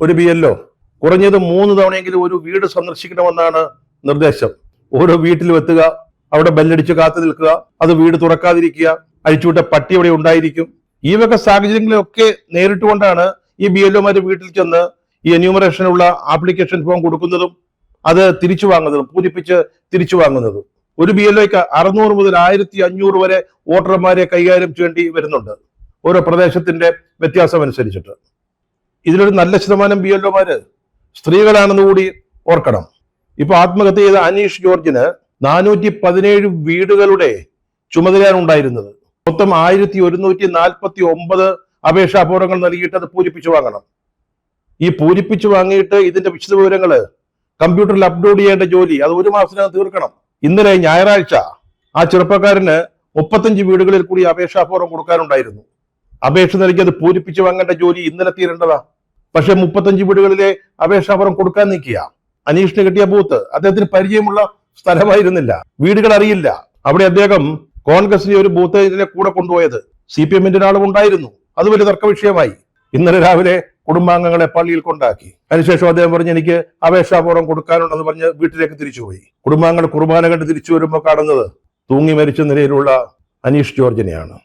ഒരു BLO കുറഞ്ഞത് 3 തവണയെങ്കിലും ഒരു വീട് സന്ദർശിക്കണമെന്നാണ് നിർദ്ദേശം. ഓരോ വീട്ടിലും എത്തുക, അവിടെ ബെല്ലടിച്ച് കാത്തു നിൽക്കുക, അത് വീട് തുറക്കാതിരിക്കുക, അഴിച്ചുവിട്ട പട്ടി അവിടെ ഉണ്ടായിരിക്കും. ഈ വക സാഹചര്യങ്ങളൊക്കെ നേരിട്ടുകൊണ്ടാണ് ഈ BLOമാർ വീട്ടിൽ ചെന്ന് ഈ എന്യൂമറേഷനുള്ള ആപ്ലിക്കേഷൻ ഫോം കൊടുക്കുന്നതും അത് തിരിച്ചു വാങ്ങുന്നതും പൂരിപ്പിച്ച് തിരിച്ചു വാങ്ങുന്നതും. ഒരു BLOയ്ക്ക് 600 മുതൽ 1500 വരെ വോട്ടർമാരെ കൈകാര്യം ചെയ്യേണ്ടി വരുന്നുണ്ട്, ഓരോ പ്രദേശത്തിന്റെ വ്യത്യാസം അനുസരിച്ചിട്ട്. ഇതിലൊരു നല്ല ശതമാനം BLOമാര് സ്ത്രീകളാണെന്ന് കൂടി ഓർക്കണം. ഇപ്പൊ ആത്മഹത്യ ചെയ്ത അനീഷ് ജോർജിന് 417 വീടുകളുടെ ചുമതലയാണ് ഉണ്ടായിരുന്നത്. മൊത്തം 1149 അപേക്ഷാപൂർവങ്ങൾ നൽകിയിട്ട് അത് പൂരിപ്പിച്ചു വാങ്ങണം. ഈ പൂരിപ്പിച്ചു വാങ്ങിയിട്ട് ഇതിന്റെ വിശദവിവരങ്ങള് കമ്പ്യൂട്ടറിൽ അപ്ലോഡ് ചെയ്യേണ്ട ജോലി അത് 1 മാസത്തിനകം തീർക്കണം. ഇന്നലെ ഞായറാഴ്ച ആ ചെറുപ്പക്കാരന് 35 വീടുകളിൽ കൂടി അപേക്ഷാപൂർവം കൊടുക്കാനുണ്ടായിരുന്നു. അപേക്ഷ നൽകി അത് പൂരിപ്പിച്ചു വാങ്ങേണ്ട ജോലി ഇന്നലെ തീരേണ്ടതാ. പക്ഷെ 35 വീടുകളിലെ അപേക്ഷാപൂർവം കൊടുക്കാൻ നിൽക്കുക. അനീഷിന് കിട്ടിയ ബൂത്ത് അദ്ദേഹത്തിന് പരിചയമുള്ള സ്ഥലമായിരുന്നില്ല, വീടുകൾ അറിയില്ല. അവിടെ അദ്ദേഹം കോൺഗ്രസിന്റെ ഒരു ബൂത്തിനെ കൂടെ കൊണ്ടുപോയത് CPMന്റെ ഒരാളും ഉണ്ടായിരുന്നു. അത് വലിയ തർക്ക വിഷയമായി. ഇന്നലെ രാവിലെ കുടുംബാംഗങ്ങളെ പള്ളിയിൽ കൊണ്ടാക്കി. അതിനുശേഷം അദ്ദേഹം പറഞ്ഞ് എനിക്ക് അപേക്ഷാപൂർവം കൊടുക്കാനുണ്ടെന്ന് പറഞ്ഞ് വീട്ടിലേക്ക് തിരിച്ചുപോയി. കുടുംബാംഗങ്ങൾ കുർബാന കണ്ട് തിരിച്ചു വരുമ്പോൾ കാണുന്നത് തൂങ്ങി മരിച്ച നിലയിലുള്ള അനീഷ് ജോർജിനെയാണ്.